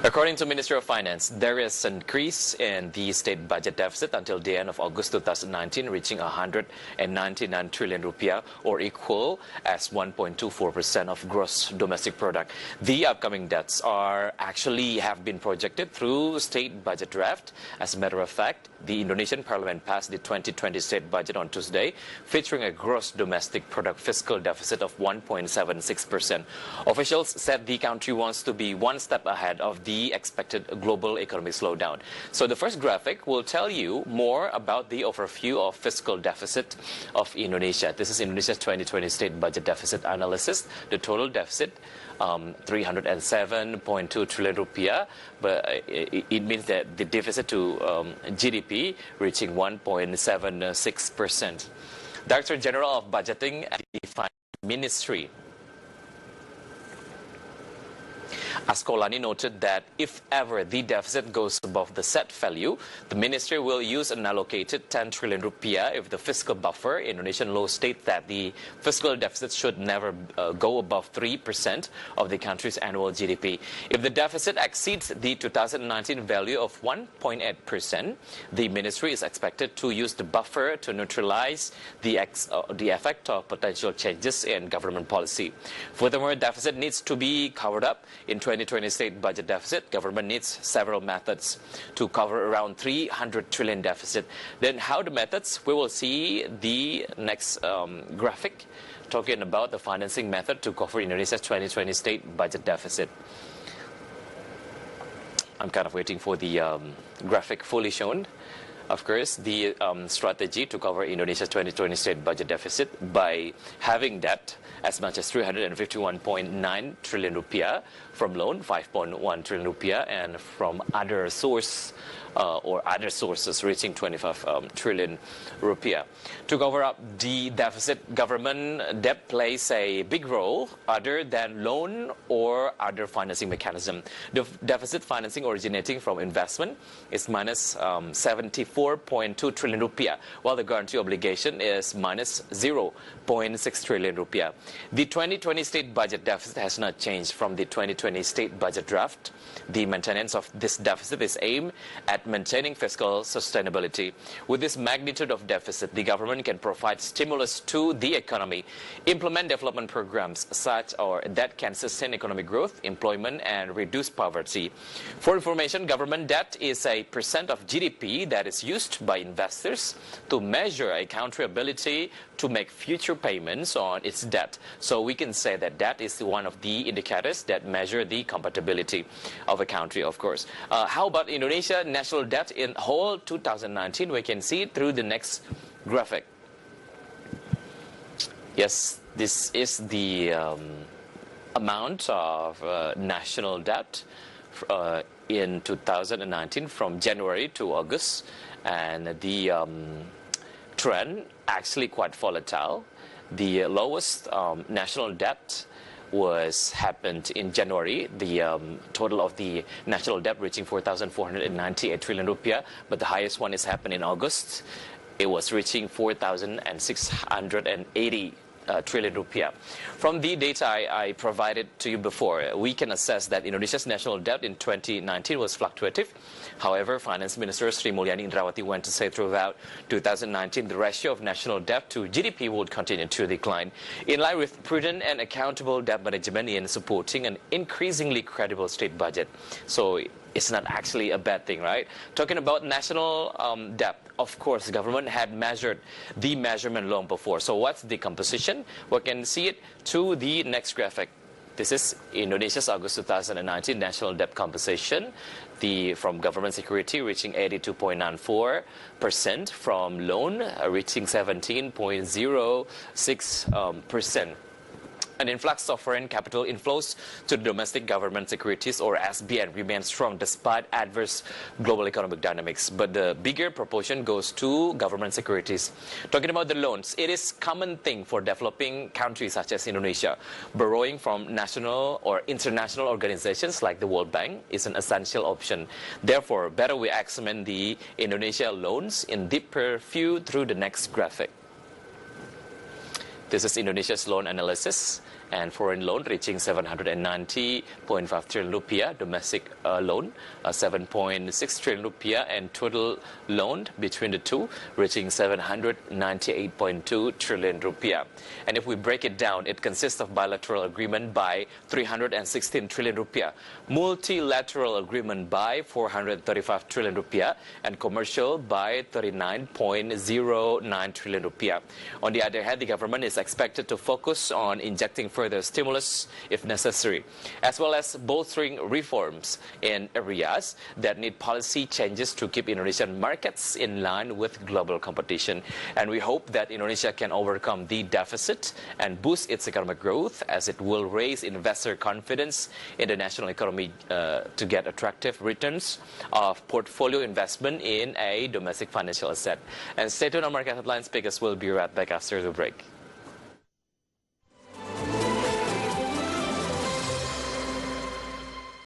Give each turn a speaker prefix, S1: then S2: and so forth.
S1: According to Ministry of Finance, there is an increase in the state budget deficit until the end of August 2019, reaching 199 trillion rupiah, or equal as 1.24% of gross domestic product. The upcoming debts have been projected through state budget draft. As a matter of fact, the Indonesian Parliament passed the 2020 state budget on Tuesday, featuring a gross domestic product fiscal deficit of 1.76%. Officials said the country wants to be one step ahead of the expected global economic slowdown. So the first graphic will tell you more about the overview of fiscal deficit of Indonesia. This is Indonesia's 2020 state budget deficit analysis. The total deficit 307.2 trillion rupiah, but it means that the deficit to GDP reaching 1.76%. Director General of Budgeting at the Finance Ministry, Askolani, noted that if ever the deficit goes above the set value, the ministry will use an allocated 10 trillion rupiah if the fiscal buffer. Indonesian law states that the fiscal deficit should never go above 3% of the country's annual GDP. If the deficit exceeds the 2019 value of 1.8%, the ministry is expected to use the buffer to neutralize the effect of potential changes in government policy. Furthermore, deficit needs to be covered up. In 2020 state budget deficit, government needs several methods to cover around 300 trillion deficit. Then how the methods? We will see the next graphic talking about the financing method to cover Indonesia's 2020 state budget deficit. I'm kind of waiting for the graphic fully shown. Of course, the strategy to cover Indonesia's 2020 state budget deficit by having debt as much as 351.9 trillion rupiah from loan, 5.1 trillion rupiah, and from other sources reaching 25 trillion rupiah. To cover up the deficit, government debt plays a big role other than loan or other financing mechanism. The deficit financing originating from investment is minus 74.2 trillion rupiah, while the guarantee obligation is minus 0.6 trillion rupiah. The 2020 state budget deficit has not changed from the 2020 state budget draft. The maintenance of this deficit is aimed at maintaining fiscal sustainability. With this magnitude of deficit, the government can provide stimulus to the economy, implement development programs that can sustain economic growth, employment, and reduce poverty. For information, government debt is a percent of GDP that is used by investors to measure a country's ability to make future payments on its debt. So we can say that debt is one of the indicators that measure the compatibility of a country, of course. How about Indonesia national debt in whole 2019? We can see it through the next graphic. Yes, this is the amount of national debt in 2019 from January to August, and the trend actually quite volatile. The lowest national debt happened in January, the total of the national debt reaching 4,498 trillion rupiah, but the highest one is happened in August. It was reaching 4,680 trillion rupiah. From the data I provided to you before, we can assess that Indonesia's national debt in 2019 was fluctuative. However, Finance Minister Sri Mulyani Indrawati went to say throughout 2019 the ratio of national debt to GDP would continue to decline, in line with prudent and accountable debt management in supporting an increasingly credible state budget. So it's not actually a bad thing, right? Talking about national debt, of course, the government had measured the measurement long before. So what's the composition? We can see it to the next graphic. This is Indonesia's August 2019 national debt composition. From government security reaching 82.94%, from loan reaching 17.06%. An influx of foreign capital inflows to the domestic government securities, or SBN, remains strong despite adverse global economic dynamics. But the bigger proportion goes to government securities. Talking about the loans, it is a common thing for developing countries such as Indonesia. Borrowing from national or international organizations like the World Bank is an essential option. Therefore, better we examine the Indonesia loans in deeper view through the next graphic. This is Indonesia's loan analysis, and foreign loan reaching 790.5 trillion rupiah, domestic loan 7.6 trillion rupiah, and total loan between the two reaching 798.2 trillion rupiah. And if we break it down, it consists of bilateral agreement by 316 trillion rupiah, multilateral agreement by 435 trillion rupiah, and commercial by 39.09 trillion rupiah. On the other hand, the government is expected to focus on injecting further stimulus if necessary, as well as bolstering reforms in areas that need policy changes to keep Indonesian markets in line with global competition. And we hope that Indonesia can overcome the deficit and boost its economic growth, as it will raise investor confidence in the national economy to get attractive returns of portfolio investment in a domestic financial asset. And stay tuned on Market Headlines because we'll be right back after the break.